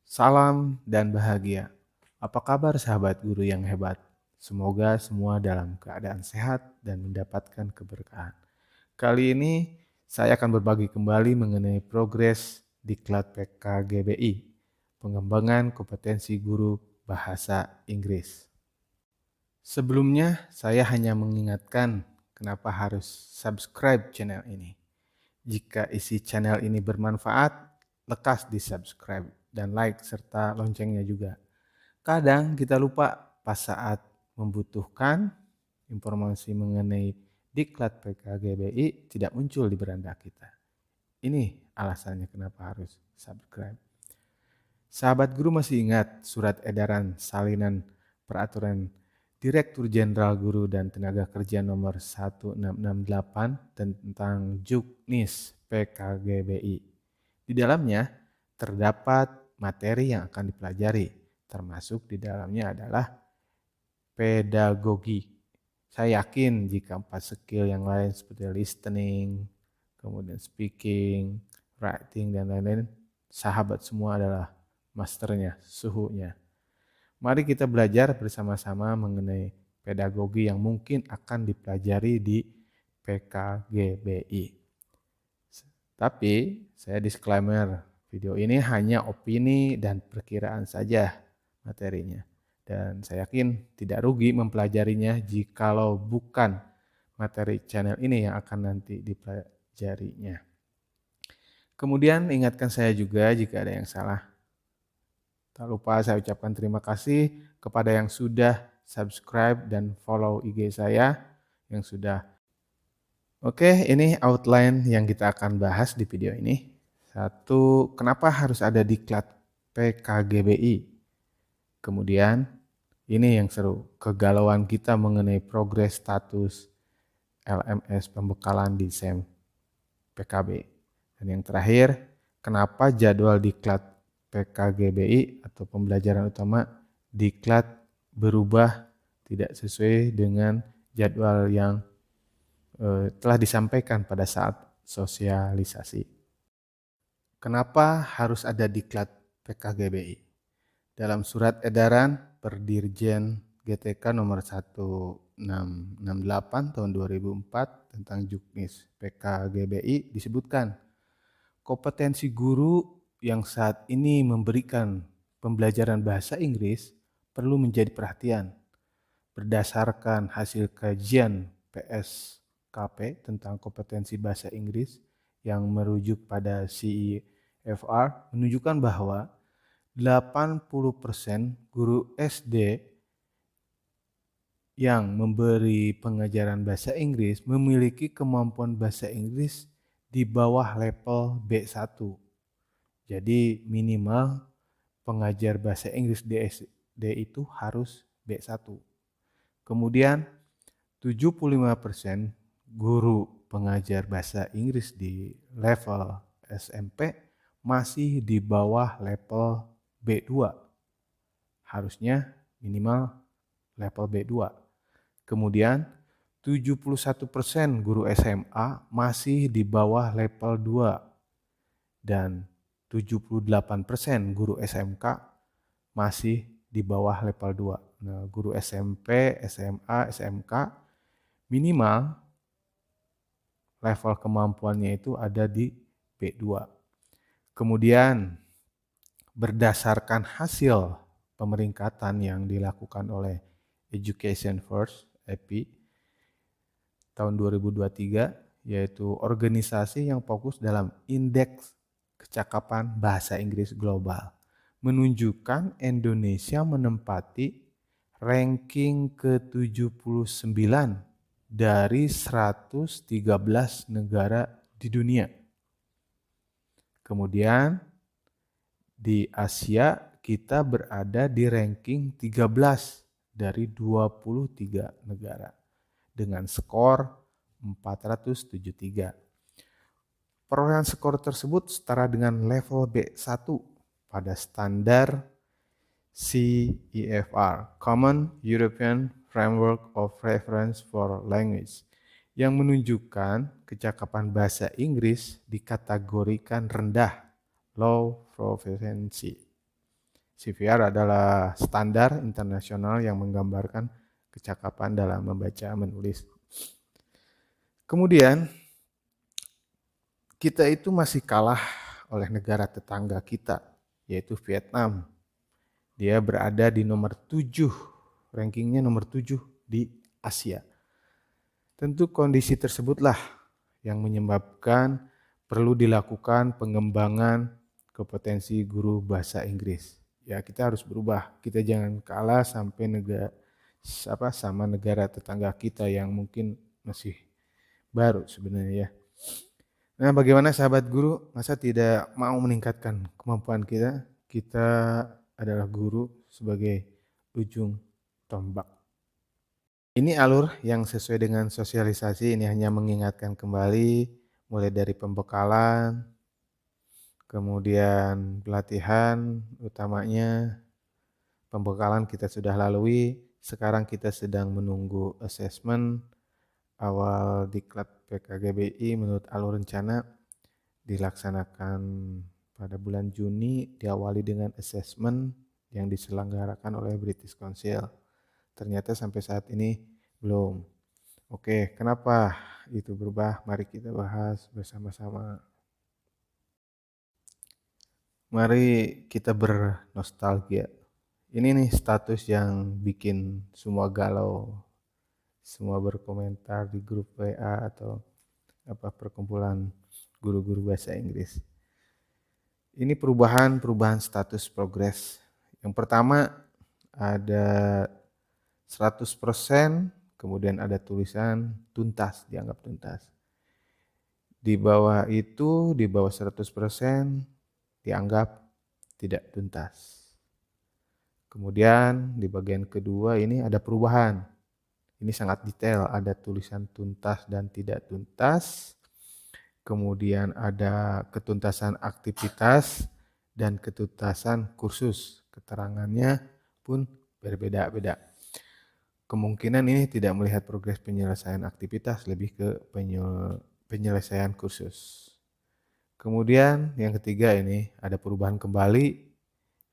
Salam dan bahagia. Apa kabar sahabat guru yang hebat? Semoga semua dalam keadaan sehat dan mendapatkan keberkahan. Kali ini saya akan berbagi kembali mengenai progres Diklat PKGBI, pengembangan kompetensi guru bahasa Inggris. Sebelumnya saya hanya mengingatkan kenapa harus subscribe channel ini. Jika isi channel ini bermanfaat, lekas di-subscribe dan like serta loncengnya juga. Kadang kita lupa pas saat membutuhkan informasi mengenai Diklat PKGBI tidak muncul di beranda kita. Ini alasannya kenapa harus subscribe. Sahabat guru masih ingat surat edaran salinan peraturan Direktur Jenderal Guru dan Tenaga Kerja nomor 1668 tentang Juknis PKGBI. Di dalamnya terdapat materi yang akan dipelajari, termasuk di dalamnya adalah pedagogi. Saya yakin jika 4 skill yang lain seperti listening, kemudian speaking, writing, dan lain-lain, sahabat semua adalah masternya, suhunya. Mari kita belajar bersama-sama mengenai pedagogi yang mungkin akan dipelajari di PKGBI. Tapi saya disclaimer, video ini hanya opini dan perkiraan saja materinya. Dan saya yakin tidak rugi mempelajarinya jikalau bukan materi channel ini yang akan nanti dipelajarinya. Kemudian ingatkan saya juga jika ada yang salah. Tak lupa saya ucapkan terima kasih kepada yang sudah subscribe dan follow IG saya yang sudah. Oke, ini outline yang kita akan bahas di video ini. Satu, kenapa harus ada diklat PKGBI? Kemudian, ini yang seru, kegalauan kita mengenai progres status LMS pembekalan di SEM PKB. Dan yang terakhir, kenapa jadwal diklat PKGBI atau pembelajaran utama diklat berubah tidak sesuai dengan jadwal yang telah disampaikan pada saat sosialisasi. Kenapa harus ada diklat PKGBI? Dalam surat edaran Perdirjen GTK nomor 1668 tahun 2004 tentang Juknis PKGBI disebutkan kompetensi guru yang saat ini memberikan pembelajaran bahasa Inggris perlu menjadi perhatian. Berdasarkan hasil kajian PSKP tentang kompetensi bahasa Inggris yang merujuk pada CEFR menunjukkan bahwa 80% guru SD yang memberi pengajaran bahasa Inggris memiliki kemampuan bahasa Inggris di bawah level B1. Jadi minimal pengajar bahasa Inggris di SD itu harus B1. Kemudian 75% guru pengajar bahasa Inggris di level SMP masih di bawah level B2. Harusnya minimal level B2. Kemudian 71% guru SMA masih di bawah level 2. Dan 78% guru SMK masih di bawah level 2. Nah, guru SMP, SMA, SMK minimal level kemampuannya itu ada di B2. Kemudian berdasarkan hasil pemeringkatan yang dilakukan oleh Education First (EPI) tahun 2023, yaitu organisasi yang fokus dalam indeks kecakapan bahasa Inggris global, menunjukkan Indonesia menempati ranking ke-79 dari 113 negara di dunia. Kemudian di Asia kita berada di ranking 13 dari 23 negara dengan skor 473. Perolehan skor tersebut setara dengan level B1 pada standar CEFR, Common European Framework of Reference for Language, yang menunjukkan kecakapan bahasa Inggris dikategorikan rendah, low proficiency. CVR adalah standar internasional yang menggambarkan kecakapan dalam membaca menulis. Kemudian kita itu masih kalah oleh negara tetangga kita, yaitu Vietnam. Dia berada di nomor 7, rankingnya nomor 7 di Asia. Tentu kondisi tersebutlah yang menyebabkan perlu dilakukan pengembangan kompetensi guru bahasa Inggris. Ya, kita harus berubah. Kita jangan kalah sampai sama negara tetangga kita yang mungkin masih baru sebenarnya ya. Nah, bagaimana sahabat guru? Masa tidak mau meningkatkan kemampuan kita? Kita adalah guru sebagai ujung tombak. Ini alur yang sesuai dengan sosialisasi, ini hanya mengingatkan kembali mulai dari pembekalan, kemudian pelatihan utamanya, pembekalan kita sudah lalui, sekarang kita sedang menunggu assessment awal diklat PKGBI menurut alur rencana dilaksanakan pada bulan Juni, diawali dengan assessment yang diselenggarakan oleh British Council. Ternyata sampai saat ini belum. Oke, kenapa itu berubah? Mari kita bahas bersama-sama. Mari kita bernostalgia. Ini nih status yang bikin semua galau, semua berkomentar di grup WA atau perkumpulan guru-guru bahasa Inggris. Ini perubahan status progres. Yang pertama ada 100%, kemudian ada tulisan tuntas, dianggap tuntas. Di bawah itu, di bawah 100% dianggap tidak tuntas. Kemudian di bagian kedua ini ada perubahan. Ini sangat detail, ada tulisan tuntas dan tidak tuntas. Kemudian ada ketuntasan aktivitas dan ketuntasan kursus. Keterangannya pun berbeda-beda. Kemungkinan ini tidak melihat progres penyelesaian aktivitas, lebih ke penyelesaian kursus. Kemudian yang ketiga ini ada perubahan kembali.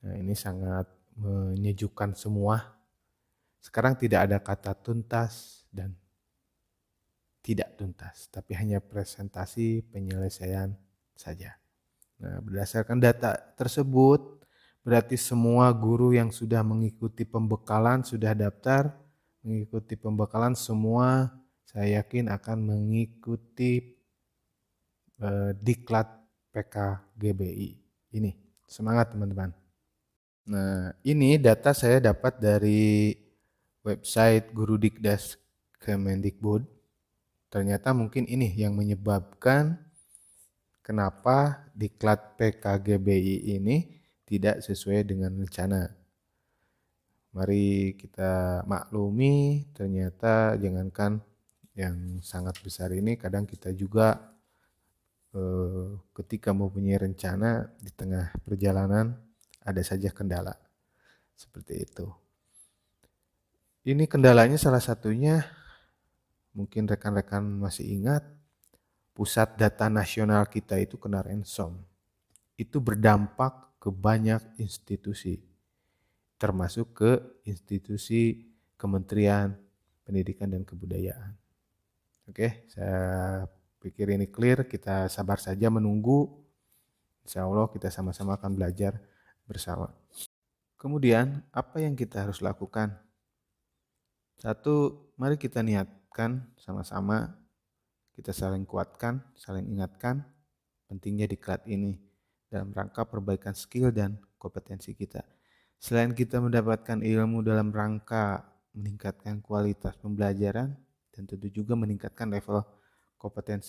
Nah, ini sangat menyejukkan semua. Sekarang tidak ada kata tuntas dan tidak tuntas, tapi hanya presentasi penyelesaian saja. Nah, berdasarkan data tersebut, berarti semua guru yang sudah mengikuti pembekalan, sudah daftar, mengikuti pembekalan semua, saya yakin akan mengikuti diklat PKGBI ini. Semangat teman-teman. Nah, ini data saya dapat dari website Guru Dikdas Kemendikbud. Ternyata mungkin ini yang menyebabkan kenapa diklat PKGBI ini tidak sesuai dengan rencana. Mari kita maklumi, ternyata jangankan yang sangat besar ini, kadang kita juga ketika mempunyai rencana di tengah perjalanan ada saja kendala. Seperti itu. Ini kendalanya salah satunya, mungkin rekan-rekan masih ingat, pusat data nasional kita itu kena ransom. Itu berdampak ke banyak institusi, termasuk ke institusi Kementerian Pendidikan dan Kebudayaan. Oke, saya pikir ini clear, kita sabar saja menunggu. Insya Allah kita sama-sama akan belajar bersama. Kemudian, apa yang kita harus lakukan? Satu, mari kita niatkan sama-sama, kita saling kuatkan, saling ingatkan pentingnya diklat ini dalam rangka perbaikan skill dan kompetensi kita. Selain kita mendapatkan ilmu dalam rangka meningkatkan kualitas pembelajaran dan tentu juga meningkatkan level kompetensi